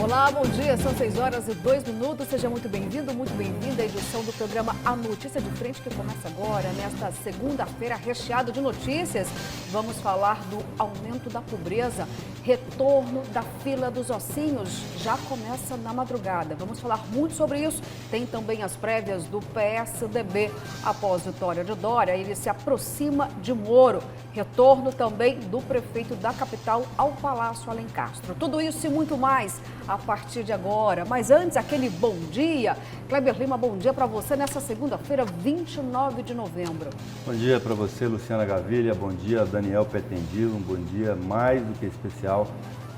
Olá, bom dia. São 6h02. Seja muito bem-vindo, muito bem-vinda à edição do programa A Notícia de Frente, que começa agora, nesta segunda-feira, recheado de notícias. Vamos falar do aumento da pobreza, retorno da fila dos ossinhos, já começa na madrugada. Vamos falar muito sobre isso. Tem também as prévias do PSDB. Após vitória de Dória, ele se aproxima de Moro. Retorno também do prefeito da capital ao Palácio Alencastro. Tudo isso e muito mais a partir de agora. Mas antes, aquele bom dia. Kleber Lima, bom dia para você nessa segunda-feira, 29 de novembro. Bom dia para você, Luciana Gavilha. Bom dia, Daniel Petendil. Um bom dia mais do que especial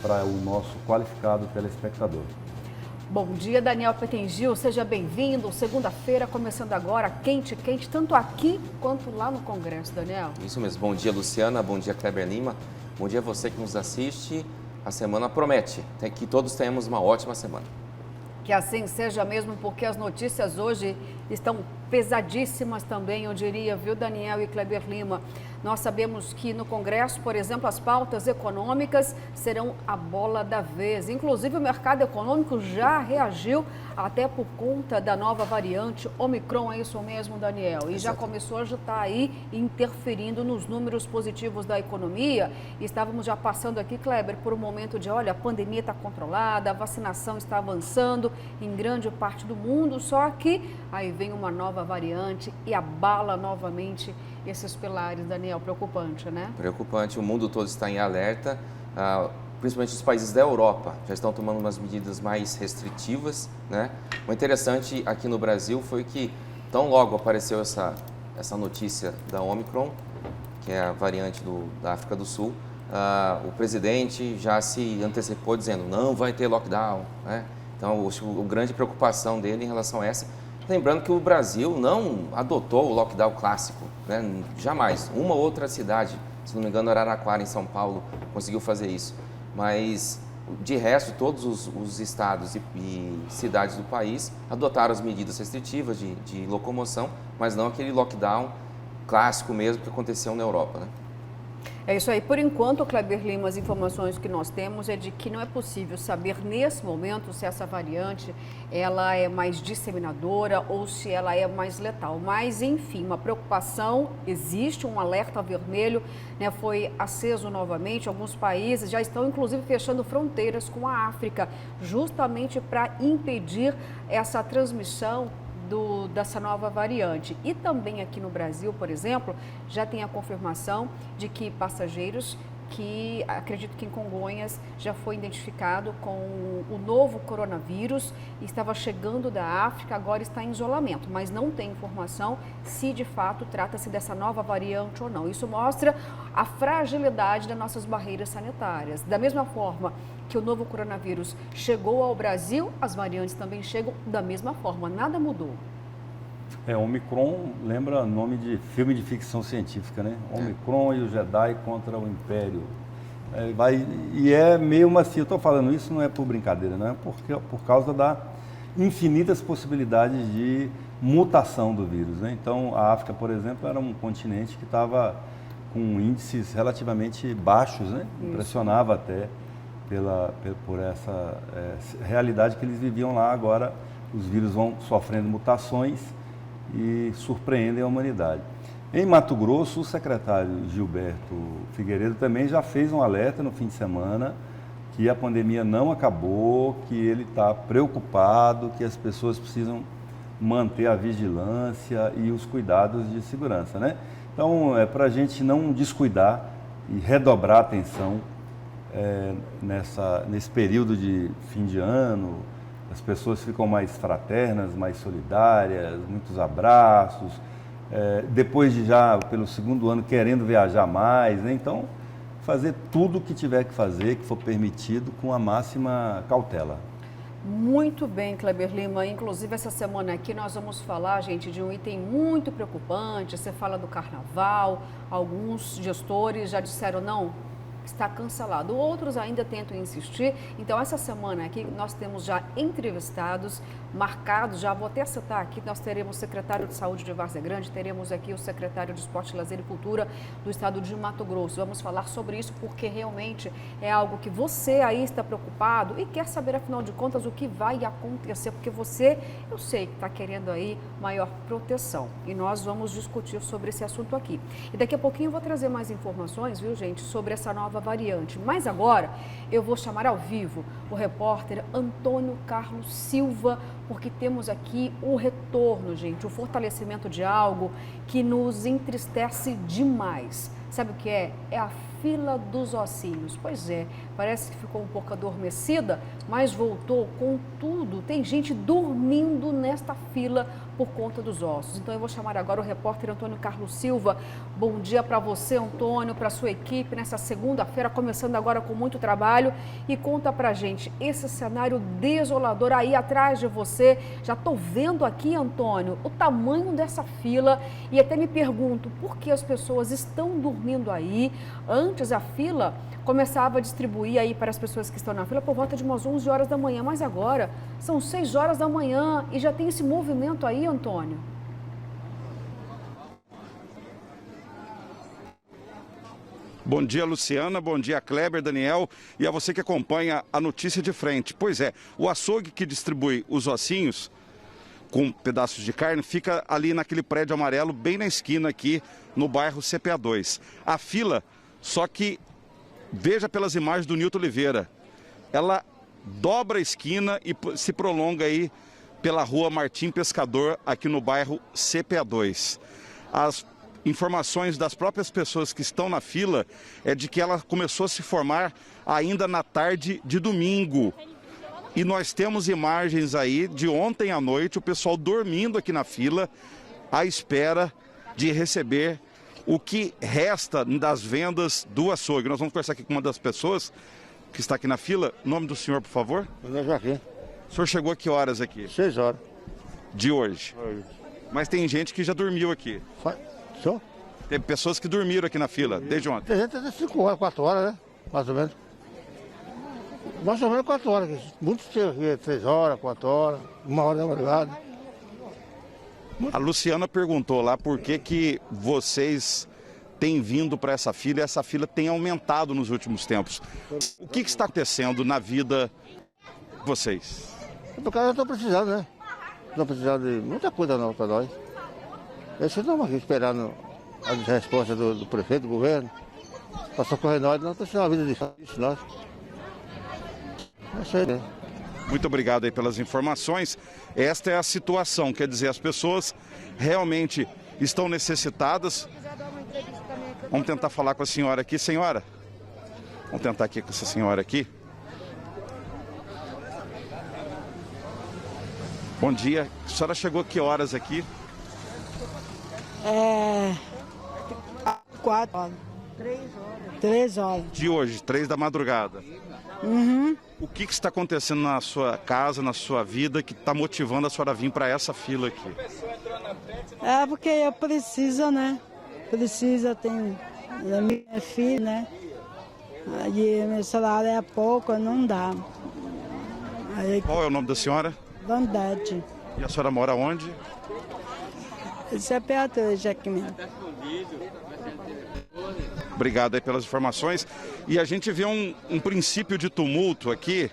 para o nosso qualificado telespectador. Bom dia, Daniel Petengil, seja bem-vindo. Segunda-feira, começando agora, quente, tanto aqui quanto lá no Congresso, Daniel. Isso mesmo. Bom dia, Luciana. Bom dia, Kleber Lima. Bom dia a você que nos assiste. A semana promete que todos tenhamos uma ótima semana. Que assim seja mesmo, porque as notícias hoje estão pesadíssimas também, eu diria, viu, Daniel e Kleber Lima? Nós sabemos que no Congresso, por exemplo, as pautas econômicas serão a bola da vez. Inclusive, o mercado econômico já reagiu até por conta da nova variante Omicron, é isso mesmo, Daniel? E já começou a estar aí interferindo nos números positivos da economia. Estávamos já passando aqui, Kleber, por um momento de, olha, a pandemia está controlada, a vacinação está avançando em grande parte do mundo, só que aí vem uma nova variante e abala novamente esses pilares, Daniel. Preocupante, né? Preocupante. O mundo todo está em alerta, principalmente os países da Europa já estão tomando umas medidas mais restritivas, né? O interessante aqui no Brasil foi que tão logo apareceu essa notícia da Omicron, que é a variante da África do Sul, o presidente já se antecipou dizendo não vai ter lockdown, né? Então, a grande preocupação dele em relação a essa. Lembrando que o Brasil não adotou o lockdown clássico, né? Jamais. Uma outra cidade, se não me engano, Araraquara, em São Paulo, conseguiu fazer isso. Mas, de resto, todos os estados e cidades do país adotaram as medidas restritivas de locomoção, mas não aquele lockdown clássico mesmo que aconteceu na Europa, né? É isso aí. Por enquanto, Kleber Lima, as informações que nós temos é de que não é possível saber nesse momento se essa variante ela é mais disseminadora ou se ela é mais letal. Mas, enfim, uma preocupação existe, um alerta vermelho, né, foi aceso novamente. Alguns países já estão, inclusive, fechando fronteiras com a África, justamente para impedir essa transmissão dessa nova variante. E também aqui no Brasil, por exemplo, já tem a confirmação de que passageiros que, acredito que em Congonhas, já foi identificado com o novo coronavírus, estava chegando da África, agora está em isolamento, mas não tem informação se de fato trata-se dessa nova variante ou não. Isso mostra a fragilidade das nossas barreiras sanitárias. Da mesma forma que o novo coronavírus chegou ao Brasil, as variantes também chegam da mesma forma, nada mudou. Omicron lembra nome de filme de ficção científica, né? Omicron e o Jedi contra o Império. E é meio assim, eu estou falando isso não é por brincadeira, não é por causa das infinitas possibilidades de mutação do vírus, né? Então, a África, por exemplo, era um continente que estava com índices relativamente baixos, né? Impressionava até por essa realidade que eles viviam lá. Agora, os vírus vão sofrendo mutações e surpreendem a humanidade. Em Mato Grosso, o secretário Gilberto Figueiredo também já fez um alerta no fim de semana que a pandemia não acabou, que ele está preocupado, que as pessoas precisam manter a vigilância e os cuidados de segurança, né? Então, é para a gente não descuidar e redobrar a atenção nesse período de fim de ano. As pessoas ficam mais fraternas, mais solidárias, muitos abraços, depois de já, pelo segundo ano, querendo viajar mais, né? Então, fazer tudo o que tiver que fazer, que for permitido, com a máxima cautela. Muito bem, Kleber Lima. Inclusive, essa semana aqui nós vamos falar, gente, de um item muito preocupante. Você fala do carnaval, alguns gestores já disseram, não, está cancelado. Outros ainda tentam insistir. Então, essa semana aqui, nós temos já entrevistados marcados, já vou até citar aqui, nós teremos o secretário de Saúde de Várzea Grande, teremos aqui o secretário de Esporte, Lazer e Cultura do estado de Mato Grosso. Vamos falar sobre isso porque realmente é algo que você aí está preocupado e quer saber, afinal de contas, o que vai acontecer, porque você, eu sei que está querendo aí maior proteção e nós vamos discutir sobre esse assunto aqui. E daqui a pouquinho eu vou trazer mais informações, viu, gente, sobre essa nova variante. Mas agora eu vou chamar ao vivo o repórter Antônio Carlos Silva, porque temos aqui o retorno, gente, o fortalecimento de algo que nos entristece demais. Sabe o que é? É a fila dos ossinhos. Pois é, parece que ficou um pouco adormecida, mas voltou com tudo. Tem gente dormindo nesta fila por conta dos ossos. Então eu vou chamar agora o repórter Antônio Carlos Silva. Bom dia para você, Antônio, para a sua equipe, nessa segunda-feira, começando agora com muito trabalho. E conta pra gente esse cenário desolador aí atrás de você. Já estou vendo aqui, Antônio, o tamanho dessa fila e até me pergunto por que as pessoas estão dormindo aí. Antes a fila começava a distribuir aí para as pessoas que estão na fila por volta de umas 11 horas da manhã, mas agora são 6 horas da manhã e já tem esse movimento aí, Antônio. Bom dia, Luciana, bom dia, Kleber, Daniel e a você que acompanha a notícia de frente. Pois é, o açougue que distribui os ossinhos com pedaços de carne fica ali naquele prédio amarelo, bem na esquina aqui no bairro CPA2. A fila, só que veja pelas imagens do Nilton Oliveira, ela dobra a esquina e se prolonga aí pela rua Martim Pescador, aqui no bairro CPA2. As informações das próprias pessoas que estão na fila é de que ela começou a se formar ainda na tarde de domingo. E nós temos imagens aí de ontem à noite, o pessoal dormindo aqui na fila, à espera de receber o que resta das vendas do açougue. Nós vamos conversar aqui com uma das pessoas que está aqui na fila. O nome do senhor, por favor? Meu nome é Joaquim. O senhor chegou a que horas aqui? 6 horas. De hoje? Hoje. Mas tem gente que já dormiu aqui. Só? Tem pessoas que dormiram aqui na fila, desde ontem. Tem gente até 5 horas, 4 horas, né? Mais ou menos. Mais ou menos 4 horas. Muitos chegam aqui 3 horas, 4 horas, 1 hora da madrugada. A Luciana perguntou lá por que vocês têm vindo para essa fila e essa fila tem aumentado nos últimos tempos. O que está acontecendo na vida de vocês? Por causa eu estou precisando, né? Estou precisando de muita coisa não para nós. Vocês estão aqui esperando a resposta do prefeito, do governo, para socorrer nós. Nós estamos tendo uma vida difícil, nós. É isso aí, né? Muito obrigado aí pelas informações. Esta é a situação, quer dizer, as pessoas realmente estão necessitadas. Vamos tentar falar com a senhora aqui. Senhora, vamos tentar aqui com essa senhora aqui. Bom dia. A senhora chegou a que horas aqui? 4 horas. 3 horas. De hoje, 3 da madrugada. Uhum. O que está acontecendo na sua casa, na sua vida, que está motivando a senhora a vir para essa fila aqui? É porque eu preciso, né? Precisa, tem a minha filha, né? Aí meu salário é pouco, não dá. Aí, Qual é o nome da senhora? Vandete. E a senhora mora onde? Isso é perto aqui mesmo. Obrigado aí pelas informações. E a gente vê um princípio de tumulto aqui,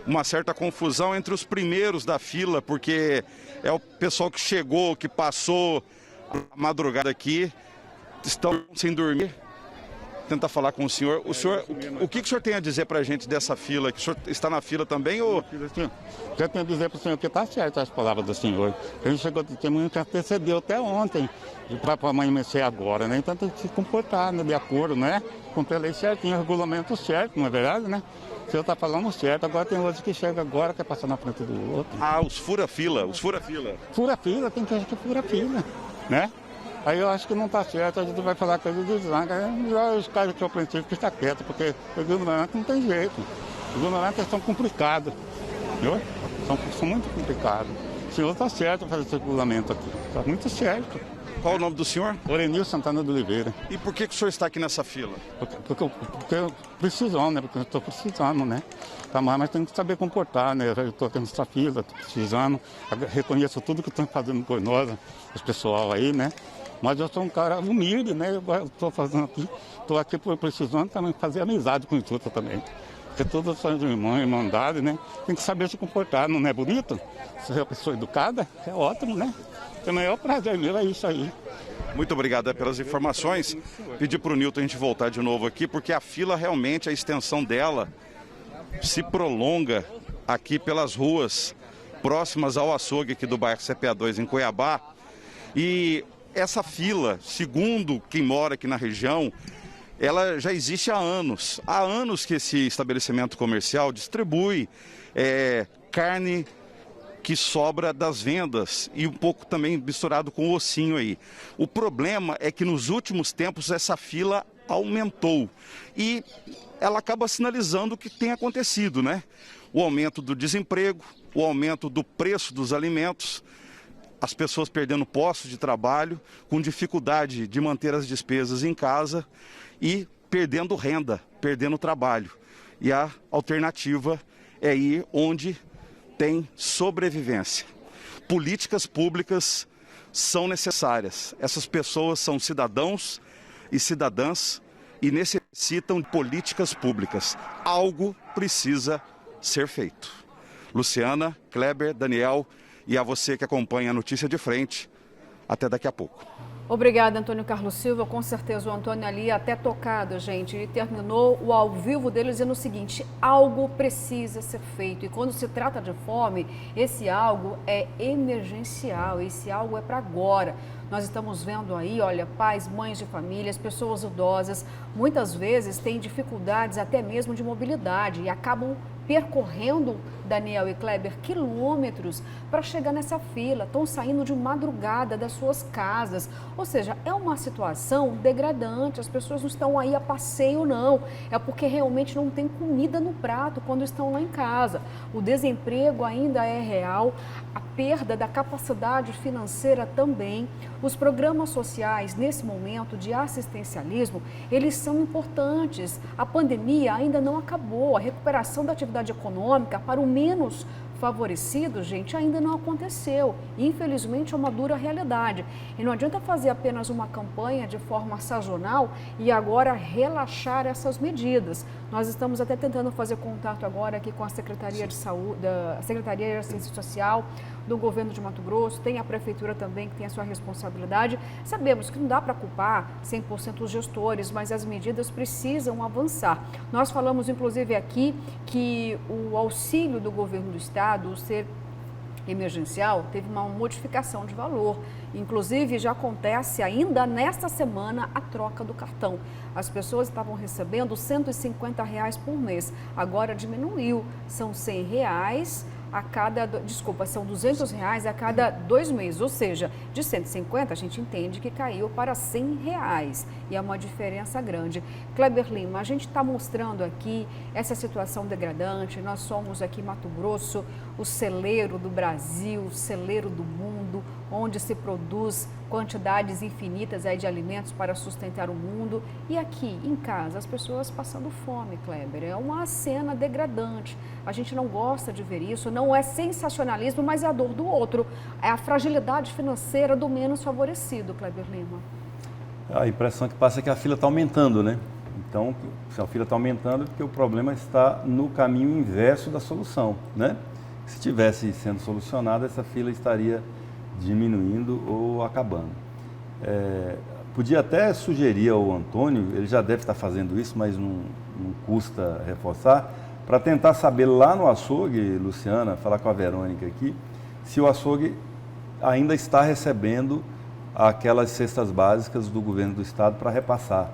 uma certa confusão entre os primeiros da fila, porque é o pessoal que chegou, que passou a madrugada aqui, estão sem dormir. Tentar falar com o senhor. O que o senhor tem a dizer para a gente dessa fila? Que o senhor está na fila também ou... Eu tenho a dizer para o senhor que está certo as palavras do senhor. A gente chegou, tem muito que antecedeu até ontem, para amanhecer agora, né? Então tem que se comportar, né? De acordo, né? Cumprir a lei certinho, o regulamento certo, não é verdade, né? O senhor está falando certo, agora tem outros que chegam agora, quer passar na frente do outro. Ah, os fura-fila, os fura-fila. Fura-fila, tem gente que fura-fila, né? Aí eu acho que não está certo, a gente vai falar coisa do deslanque. Os caras que são princípio que está quieto, porque o ignorante não tem jeito. Os ignorantes são complicados, viu? São muito complicados. O senhor está certo fazer esse regulamento aqui, está muito certo. Qual o nome do senhor? Orenil Santana de Oliveira. E por que o senhor está aqui nessa fila? Porque eu precisando, né? Porque eu estou precisando, né? Tá, mas tem que saber comportar, né? Eu estou aqui nessa fila, estou precisando. Eu reconheço tudo que estão fazendo por nós, os pessoal aí, né? Mas eu sou um cara humilde, né? Eu estou fazendo aqui, estou aqui precisando também fazer amizade com o Instituto também. Porque todas são irmãs, irmandade, né? Tem que saber se comportar, não é bonito? Se é uma pessoa educada, é ótimo, né? O maior prazer meu é isso aí. Muito obrigado pelas informações. Pedir para o Nilton a gente voltar de novo aqui, porque a fila realmente, a extensão dela se prolonga aqui pelas ruas próximas ao açougue aqui do bairro CPA2 em Cuiabá. E essa fila, segundo quem mora aqui na região, ela já existe há anos. Há anos que esse estabelecimento comercial distribui carne que sobra das vendas e um pouco também misturado com o ossinho aí. O problema é que nos últimos tempos essa fila aumentou e ela acaba sinalizando o que tem acontecido, né? O aumento do desemprego, o aumento do preço dos alimentos, as pessoas perdendo postos de trabalho, com dificuldade de manter as despesas em casa e perdendo renda, perdendo trabalho. E a alternativa é ir onde tem sobrevivência. Políticas públicas são necessárias. Essas pessoas são cidadãos e cidadãs e necessitam de políticas públicas. Algo precisa ser feito. Luciana, Kleber, Daniel e a você que acompanha a Notícia de Frente. Até daqui a pouco. Obrigada, Antônio Carlos Silva. Com certeza o Antônio ali até tocado, gente. Ele terminou o ao vivo dele dizendo o seguinte: algo precisa ser feito. E quando se trata de fome, esse algo é emergencial, esse algo é para agora. Nós estamos vendo aí, olha, pais, mães de famílias, pessoas idosas, muitas vezes têm dificuldades até mesmo de mobilidade e acabam percorrendo, Daniel e Kleber, quilômetros para chegar nessa fila. Estão saindo de madrugada das suas casas. Ou seja, é uma situação degradante. As pessoas não estão aí a passeio, não. É porque realmente não tem comida no prato quando estão lá em casa. O desemprego ainda é real, a perda da capacidade financeira também. Os programas sociais, nesse momento de assistencialismo, eles são importantes. A pandemia ainda não acabou. A recuperação da atividade econômica para o menos favorecido, gente, ainda não aconteceu. Infelizmente, é uma dura realidade. E não adianta fazer apenas uma campanha de forma sazonal e agora relaxar essas medidas. Nós estamos até tentando fazer contato agora aqui com a Secretaria de Saúde, a Secretaria de Assistência Social do Governo de Mato Grosso, tem a Prefeitura também que tem a sua responsabilidade. Sabemos que não dá para culpar 100% os gestores, mas as medidas precisam avançar. Nós falamos, inclusive, aqui que o auxílio do Governo do Estado, o ser emergencial, teve uma modificação de valor. Inclusive, já acontece ainda nesta semana a troca do cartão. As pessoas estavam recebendo R$ 150 por mês, agora diminuiu, são R$ 100 a cada, são R$ 200 a cada 2 meses, ou seja, de 150 a gente entende que caiu para R$ 100 e é uma diferença grande. Kleber Lima, a gente está mostrando aqui essa situação degradante. Nós somos aqui Mato Grosso, o celeiro do Brasil, o celeiro do mundo, onde se produz quantidades infinitas aí de alimentos para sustentar o mundo. E aqui em casa, as pessoas passando fome, Kleber. É uma cena degradante. A gente não gosta de ver isso, não é sensacionalismo, mas é a dor do outro. É a fragilidade financeira do menos favorecido, Kleber Lima. A impressão que passa é que a fila está aumentando, né? Então, se a fila está aumentando, é porque o problema está no caminho inverso da solução, né? Se estivesse sendo solucionada, essa fila estaria diminuindo ou acabando. Podia até sugerir ao Antônio, ele já deve estar fazendo isso, mas não custa reforçar, para tentar saber lá no açougue, Luciana, falar com a Verônica aqui, se o açougue ainda está recebendo aquelas cestas básicas do governo do estado para repassar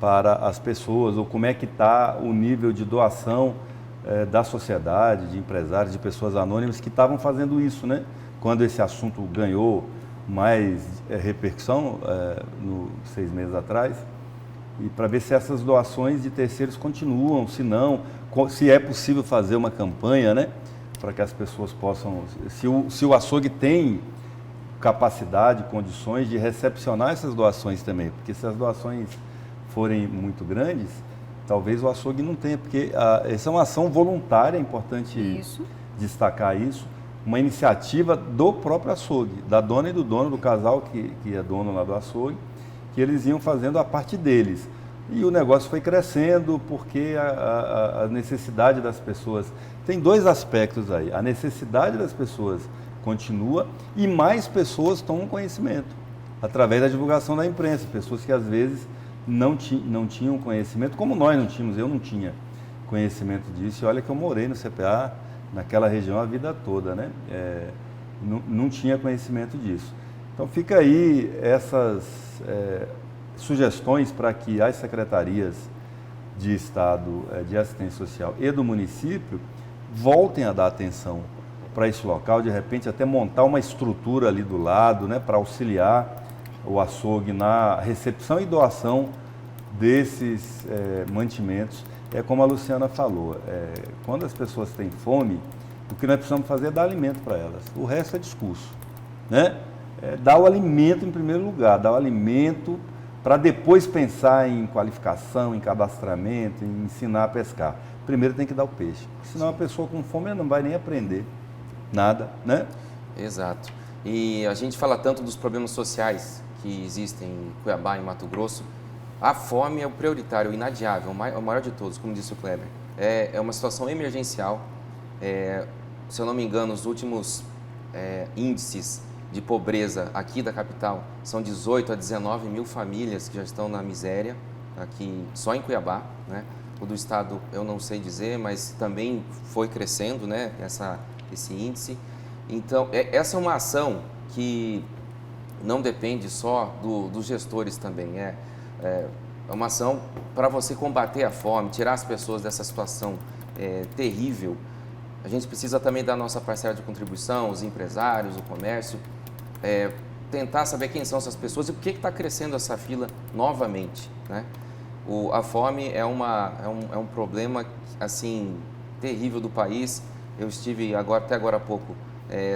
para as pessoas, ou como é que está o nível de doação da sociedade, de empresários, de pessoas anônimas que estavam fazendo isso, né? Quando esse assunto ganhou mais repercussão, 6 meses atrás, e para ver se essas doações de terceiros continuam, se não, se é possível fazer uma campanha, né? Para que as pessoas possam, se o açougue tem capacidade, condições de recepcionar essas doações também, porque se as doações forem muito grandes, talvez o açougue não tenha, porque essa é uma ação voluntária, é importante destacar isso, uma iniciativa do próprio açougue, da dona e do dono, do casal que é dono lá do açougue, que eles iam fazendo a parte deles. E o negócio foi crescendo porque a necessidade das pessoas... Tem dois aspectos aí. A necessidade das pessoas continua e mais pessoas tomam conhecimento através da divulgação da imprensa. Pessoas que às vezes não tinham conhecimento, como nós não tínhamos, eu não tinha conhecimento disso. E olha que eu morei no CPA, naquela região, a vida toda, né? Não tinha conhecimento disso. Então fica aí essas sugestões para que as secretarias de Estado de Assistência Social e do município voltem a dar atenção para esse local, de repente até montar uma estrutura ali do lado, né, para auxiliar o açougue na recepção e doação desses mantimentos. É como a Luciana falou, quando as pessoas têm fome, o que nós precisamos fazer é dar alimento para elas. O resto é discurso, né? Dar o alimento em primeiro lugar, dar o alimento para depois pensar em qualificação, em cadastramento, em ensinar a pescar. Primeiro tem que dar o peixe, senão a pessoa com fome não vai nem aprender nada, né? Exato. E a gente fala tanto dos problemas sociais que existem em Cuiabá, em Mato Grosso. A fome é o prioritário, o inadiável, o maior de todos, como disse o Kleber. É uma situação emergencial. Se eu não me engano, os últimos índices de pobreza aqui da capital são 18 a 19 mil famílias que já estão na miséria, aqui só em Cuiabá, né? O do estado eu não sei dizer, mas também foi crescendo, né, esse índice. Então, essa é uma ação que não depende só dos gestores também, é uma ação para você combater a fome, tirar as pessoas dessa situação terrível. A gente precisa também da nossa parcela de contribuição, os empresários, o comércio, tentar saber quem são essas pessoas e por que está crescendo essa fila novamente, né? A fome é um problema assim terrível do país. Eu estive até agora há pouco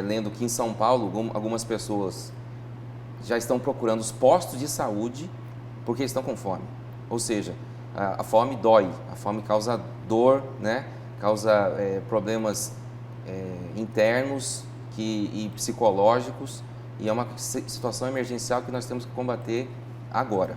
lendo que em São Paulo algumas pessoas já estão procurando os postos de saúde porque estão com fome. Ou seja, a fome dói, a fome causa dor, né? Causa problemas internos e psicológicos, e é uma situação emergencial que nós temos que combater agora.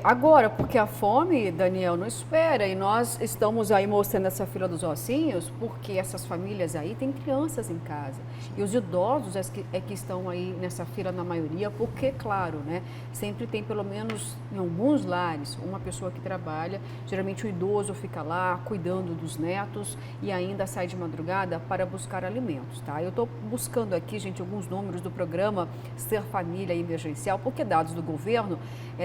Agora, porque a fome, Daniel, não espera, e nós estamos aí mostrando essa fila dos ossinhos, porque essas famílias aí têm crianças em casa. E os idosos que estão aí nessa fila na maioria, porque, claro, né, sempre tem pelo menos em alguns lares uma pessoa que trabalha, geralmente o idoso fica lá cuidando dos netos e ainda sai de madrugada para buscar alimentos, tá? Eu estou buscando aqui, gente, alguns números do programa Ser Família Emergencial, porque dados do governo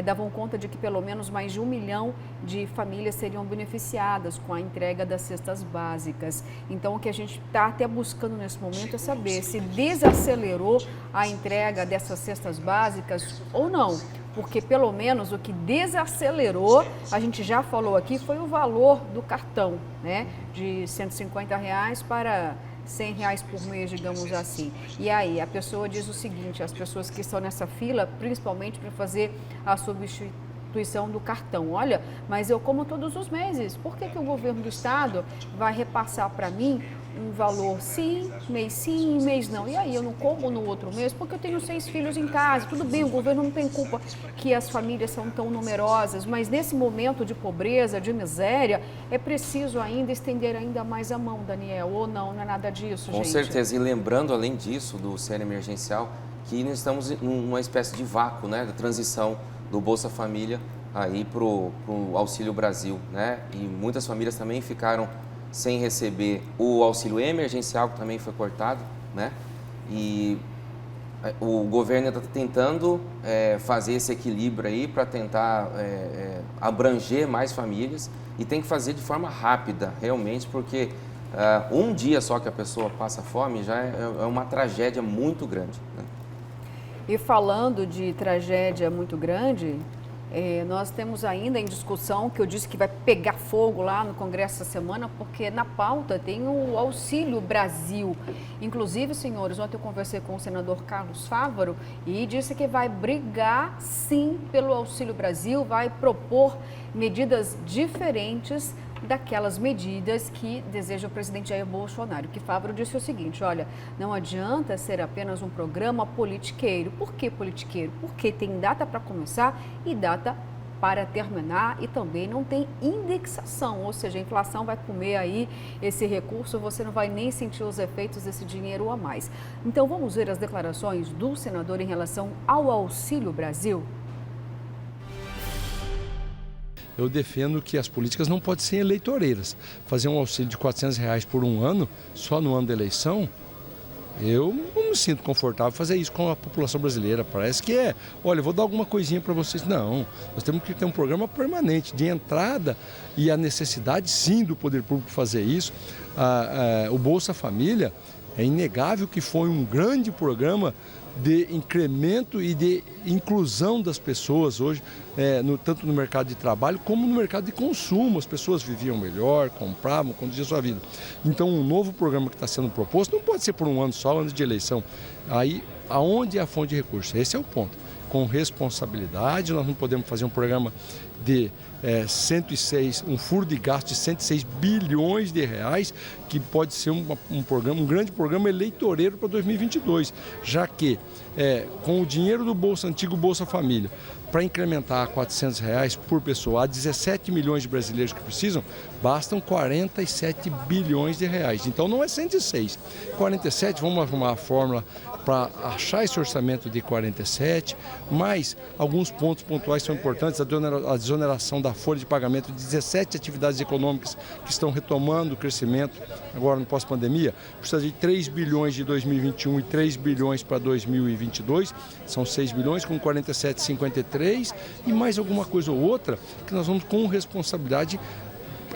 davam conta de que pelo menos mais de 1 milhão de famílias seriam beneficiadas com a entrega das cestas básicas. Então, o que a gente está até buscando nesse momento é saber se desacelerou a entrega dessas cestas básicas ou não. Porque pelo menos o que desacelerou, a gente já falou aqui, foi o valor do cartão, né? De R$150 para R$100 por mês, digamos assim. E aí, a pessoa diz o seguinte, as pessoas que estão nessa fila, principalmente para fazer a substituição do cartão. Olha, mas eu como todos os meses, por que o governo do estado vai repassar para mim um valor sim, mês não? E aí, eu não como no outro mês porque eu tenho 6 filhos em casa. Tudo bem, o governo não tem culpa que as famílias são tão numerosas, mas nesse momento de pobreza, de miséria, é preciso ainda estender ainda mais a mão, Daniel, ou não é nada disso, gente? Com certeza, e lembrando, além disso, do CN Emergencial, que nós estamos numa espécie de vácuo, né, da transição do Bolsa Família aí para o Auxílio Brasil, né? E muitas famílias também ficaram sem receber o auxílio emergencial, que também foi cortado, né? E o governo está tentando fazer esse equilíbrio aí para tentar abranger mais famílias, e tem que fazer de forma rápida, realmente, porque um dia só que a pessoa passa fome já é uma tragédia muito grande, né? E falando de tragédia muito grande, Nós temos ainda em discussão, que eu disse que vai pegar fogo lá no Congresso essa semana, porque na pauta tem o Auxílio Brasil. Inclusive, senhores, ontem eu conversei com o senador Carlos Fávaro e disse que vai brigar, sim, pelo Auxílio Brasil, vai propor medidas diferentes daquelas medidas que deseja o presidente Jair Bolsonaro. Que Fávaro disse o seguinte: olha, não adianta ser apenas um programa politiqueiro. Por que politiqueiro? Porque tem data para começar e data para terminar e também não tem indexação, ou seja, a inflação vai comer aí esse recurso, você não vai nem sentir os efeitos desse dinheiro a mais. Então vamos ver as declarações do senador em relação ao Auxílio Brasil. Eu defendo que as políticas não podem ser eleitoreiras. Fazer um auxílio de R$400 por um ano, só no ano da eleição, eu não me sinto confortável fazer isso com a população brasileira. Parece que olha, eu vou dar alguma coisinha para vocês. Não, nós temos que ter um programa permanente de entrada e a necessidade, sim, do poder público fazer isso. O Bolsa Família, é inegável que foi um grande programa de incremento e de inclusão das pessoas hoje, tanto no mercado de trabalho como no mercado de consumo. As pessoas viviam melhor, compravam, conduziam sua vida. Então, um novo programa que está sendo proposto não pode ser por um ano só, ano de eleição. Aí, aonde é a fonte de recursos? Esse é o ponto. Com responsabilidade, nós não podemos fazer um programa de 106, um furo de gasto de 106 bilhões de reais, que pode ser um grande programa eleitoreiro para 2022, já que com o dinheiro do antigo Bolsa Família, para incrementar a R$400 por pessoa, há 17 milhões de brasileiros que precisam, bastam 47 bilhões de reais. Então não é 106, 47, vamos arrumar a fórmula para achar esse orçamento de 47, mas alguns pontos pontuais são importantes, a desoneração da folha de pagamento de 17 atividades econômicas que estão retomando o crescimento agora no pós-pandemia, precisa de 3 bilhões de 2021 e 3 bilhões para 2022, são 6 bilhões com 47,53 e mais alguma coisa ou outra que nós vamos com responsabilidade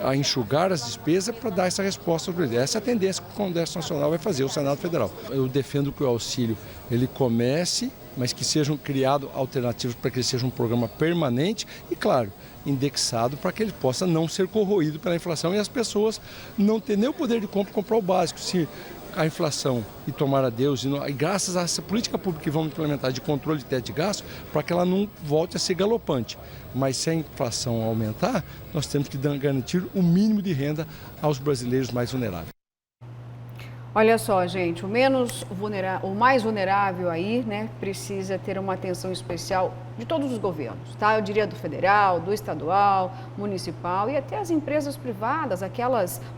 a enxugar as despesas para dar essa resposta. Essa é a tendência que o Congresso Nacional vai fazer, o Senado Federal. Eu defendo que o auxílio ele comece, mas que sejam criados alternativas para que ele seja um programa permanente e, claro, indexado para que ele possa não ser corroído pela inflação e as pessoas não terem nem o poder de compra comprar o básico. Se a inflação, e tomara a Deus, e graças a essa política pública que vamos implementar de controle de teto de gasto, para que ela não volte a ser galopante. Mas se a inflação aumentar, nós temos que garantir o mínimo de renda aos brasileiros mais vulneráveis. Olha só, gente, o mais vulnerável aí, né, precisa ter uma atenção especial de todos os governos, tá? Eu diria do federal, do estadual, municipal e até as empresas privadas,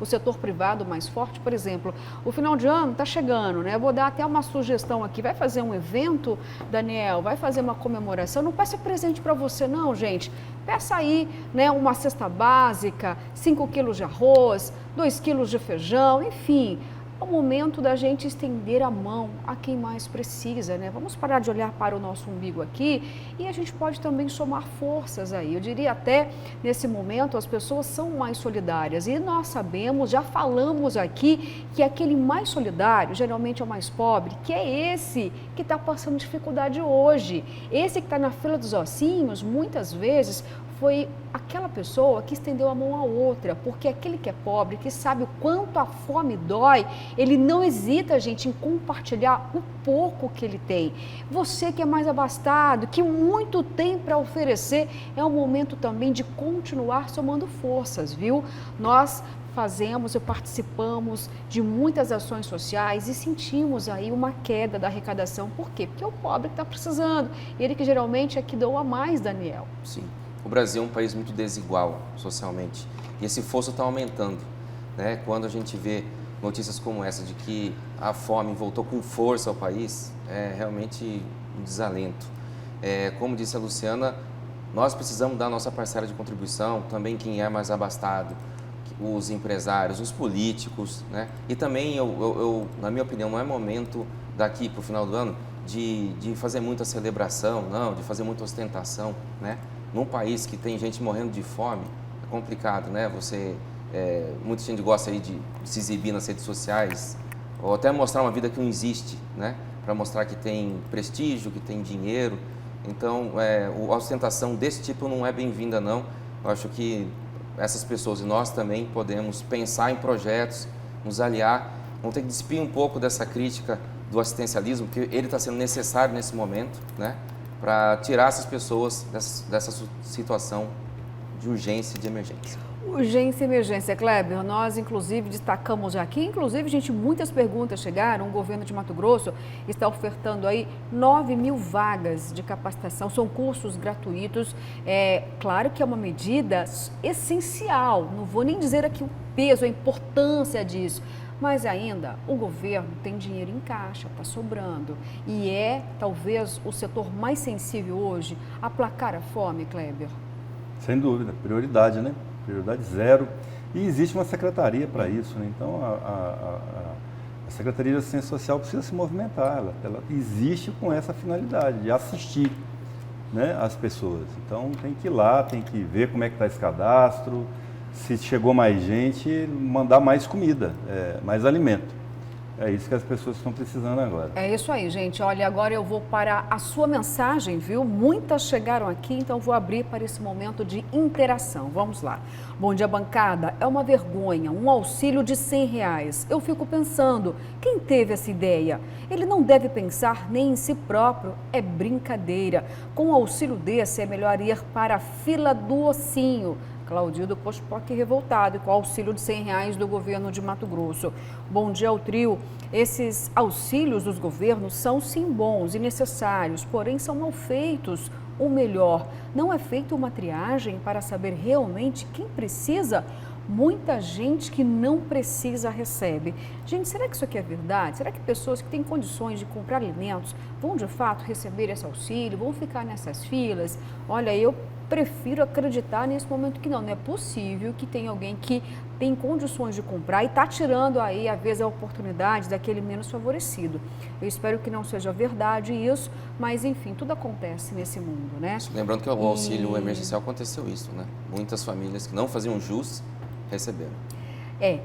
o setor privado mais forte, por exemplo. O final de ano está chegando, né? Eu vou dar até uma sugestão aqui. Vai fazer um evento, Daniel? Vai fazer uma comemoração? Não peça presente para você, não, gente. Peça aí, né, uma cesta básica, 5 quilos de arroz, 2 quilos de feijão, enfim. É o momento da gente estender a mão a quem mais precisa, né? Vamos parar de olhar para o nosso umbigo aqui e a gente pode também somar forças aí. Eu diria até, nesse momento, as pessoas são mais solidárias e nós sabemos, já falamos aqui, que aquele mais solidário geralmente é o mais pobre, que é esse que está passando dificuldade hoje. Esse que está na fila dos ossinhos, muitas vezes, foi aquela pessoa que estendeu a mão à outra, porque aquele que é pobre, que sabe o quanto a fome dói, ele não hesita, gente, em compartilhar o pouco que ele tem. Você que é mais abastado, que muito tem para oferecer, é o momento também de continuar somando forças, viu? Nós fazemos e participamos de muitas ações sociais e sentimos aí uma queda da arrecadação. Por quê? Porque é o pobre que está precisando, ele que geralmente é que doa mais, Daniel. Sim. O Brasil é um país muito desigual socialmente e esse fosso está aumentando, né? Quando a gente vê notícias como essa de que a fome voltou com força ao país, é realmente um desalento. Como disse a Luciana, nós precisamos dar nossa parcela de contribuição, também quem é mais abastado, os empresários, os políticos, né? E também, na minha opinião, não é momento daqui para o final do ano de fazer muita celebração, não, de fazer muita ostentação, né? Num país que tem gente morrendo de fome, é complicado, né? Muita gente gosta aí de se exibir nas redes sociais, ou até mostrar uma vida que não existe, né? Para mostrar que tem prestígio, que tem dinheiro. Então, a ostentação desse tipo não é bem-vinda, não. Eu acho que essas pessoas e nós também podemos pensar em projetos, nos aliar, vamos ter que despir um pouco dessa crítica do assistencialismo, porque ele está sendo necessário nesse momento, né, para tirar essas pessoas dessa situação de urgência e de emergência. Urgência e emergência, Kleber, nós inclusive destacamos aqui, inclusive, gente, muitas perguntas chegaram, o governo de Mato Grosso está ofertando aí 9.000 vagas de capacitação, são cursos gratuitos, claro que é uma medida essencial, não vou nem dizer aqui o peso, a importância disso, mas ainda o governo tem dinheiro em caixa, está sobrando, e talvez o setor mais sensível hoje a placar a fome, Kleber. Sem dúvida, prioridade, né? Prioridade zero. E existe uma secretaria para isso, né? Então a Secretaria de Assistência Social precisa se movimentar, ela existe com essa finalidade, de assistir, né, as pessoas. Então tem que ir lá, tem que ver como é que está esse cadastro, se chegou mais gente, mandar mais comida, mais alimento. É isso que as pessoas estão precisando agora. É isso aí, gente. Olha, agora eu vou para a sua mensagem, viu? Muitas chegaram aqui, então vou abrir para esse momento de interação. Vamos lá. Bom dia, bancada. É uma vergonha, um auxílio de R$100. Eu fico pensando, quem teve essa ideia? Ele não deve pensar nem em si próprio, é brincadeira. Com um auxílio desse, é melhor ir para a fila do ossinho. Claudio do Pospoc revoltado com o auxílio de R$100 do governo de Mato Grosso. Bom dia ao trio. Esses auxílios dos governos são sim bons e necessários, porém são mal feitos. O melhor, não é feita uma triagem para saber realmente quem precisa? Muita gente que não precisa recebe. Gente, será que isso aqui é verdade? Será que pessoas que têm condições de comprar alimentos vão de fato receber esse auxílio? Vão ficar nessas filas? Olha, eu prefiro acreditar nesse momento que não é possível que tenha alguém que tem condições de comprar e está tirando aí, às vezes, a oportunidade daquele menos favorecido. Eu espero que não seja verdade isso, mas enfim, tudo acontece nesse mundo, né? Lembrando que o auxílio emergencial aconteceu isso, né? Muitas famílias que não faziam jus receberam.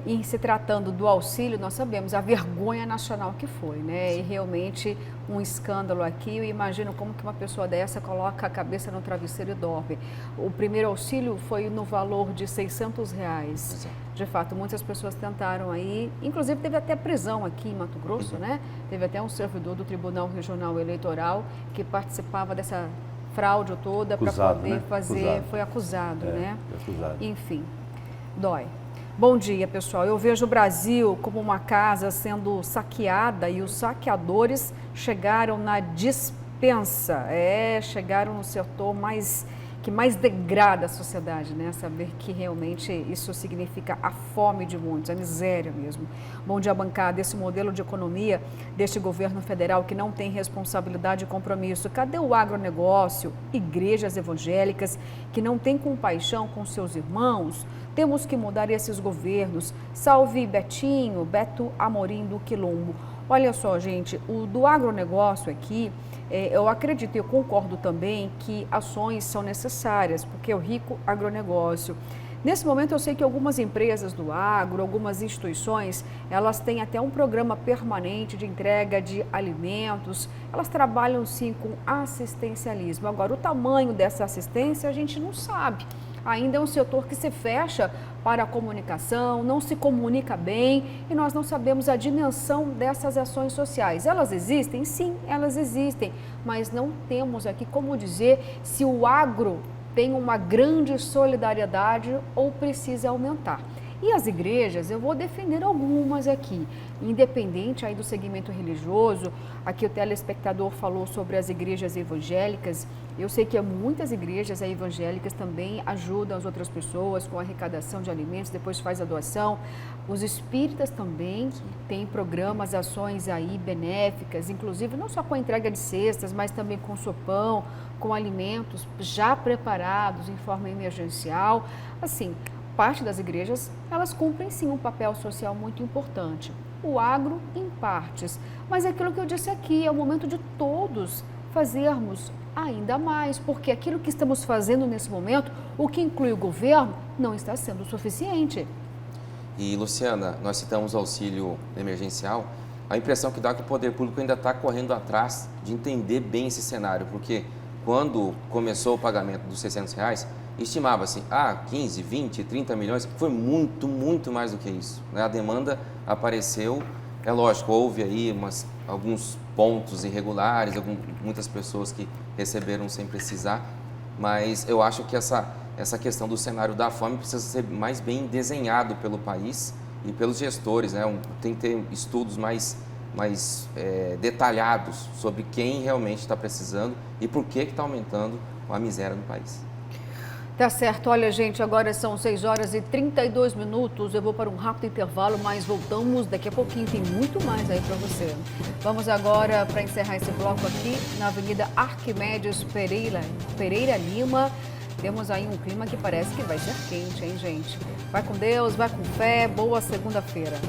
E se tratando do auxílio, nós sabemos a vergonha nacional que foi, né? E realmente um escândalo aqui. Eu imagino como que uma pessoa dessa coloca a cabeça no travesseiro e dorme. O primeiro auxílio foi no valor de R$600. Exato. De fato, muitas pessoas tentaram aí, inclusive teve até prisão aqui em Mato Grosso, né? Teve até um servidor do Tribunal Regional Eleitoral que participava dessa fraude toda para poder fazer, foi acusado, né? Foi acusado. Enfim, dói. Bom dia, pessoal. Eu vejo o Brasil como uma casa sendo saqueada e os saqueadores chegaram na dispensa. Chegaram no setor que mais degrada a sociedade, né? Saber que realmente isso significa a fome de muitos, a miséria mesmo. Bom dia, bancada. Esse modelo de economia deste governo federal que não tem responsabilidade e compromisso. Cadê o agronegócio, igrejas evangélicas que não têm compaixão com seus irmãos? Temos que mudar esses governos. Salve Beto Amorim do Quilombo. Olha só, gente, o do agronegócio aqui, eu acredito e eu concordo também que ações são necessárias, porque é o rico agronegócio. Nesse momento, eu sei que algumas empresas do agro, algumas instituições, elas têm até um programa permanente de entrega de alimentos, elas trabalham sim com assistencialismo. Agora, o tamanho dessa assistência a gente não sabe. Ainda é um setor que se fecha para a comunicação, não se comunica bem e nós não sabemos a dimensão dessas ações sociais. Elas existem? Sim, elas existem, mas não temos aqui como dizer se o agro tem uma grande solidariedade ou precisa aumentar. E as igrejas, eu vou defender algumas aqui, independente aí do segmento religioso. Aqui o telespectador falou sobre as igrejas evangélicas. Eu sei que muitas igrejas evangélicas também ajudam as outras pessoas com a arrecadação de alimentos, depois faz a doação. Os espíritas também têm programas, ações aí benéficas, inclusive não só com a entrega de cestas, mas também com sopão, com alimentos já preparados em forma emergencial. Assim, parte das igrejas, elas cumprem sim um papel social muito importante. O agro, em partes. Mas é aquilo que eu disse aqui, é o momento de todos fazermos ainda mais, porque aquilo que estamos fazendo nesse momento, o que inclui o governo, não está sendo suficiente. E, Luciana, nós citamos o auxílio emergencial. A impressão que dá é que o poder público ainda está correndo atrás de entender bem esse cenário, porque quando começou o pagamento dos R$600, estimava-se 15, 20, 30 milhões, foi muito, muito mais do que isso, né? A demanda apareceu, é lógico, houve aí alguns pontos irregulares, muitas pessoas que receberam sem precisar, mas eu acho que essa questão do cenário da fome precisa ser mais bem desenhado pelo país e pelos gestores, né? Tem que ter estudos mais detalhados sobre quem realmente está precisando e por que está aumentando a miséria no país. Tá certo. Olha, gente, agora são 6h32. Eu vou para um rápido intervalo, mas voltamos daqui a pouquinho. Tem muito mais aí para você. Vamos agora para encerrar esse bloco aqui na Avenida Arquimedes Pereira Lima. Temos aí um clima que parece que vai ser quente, hein, gente? Vai com Deus, vai com fé. Boa segunda-feira.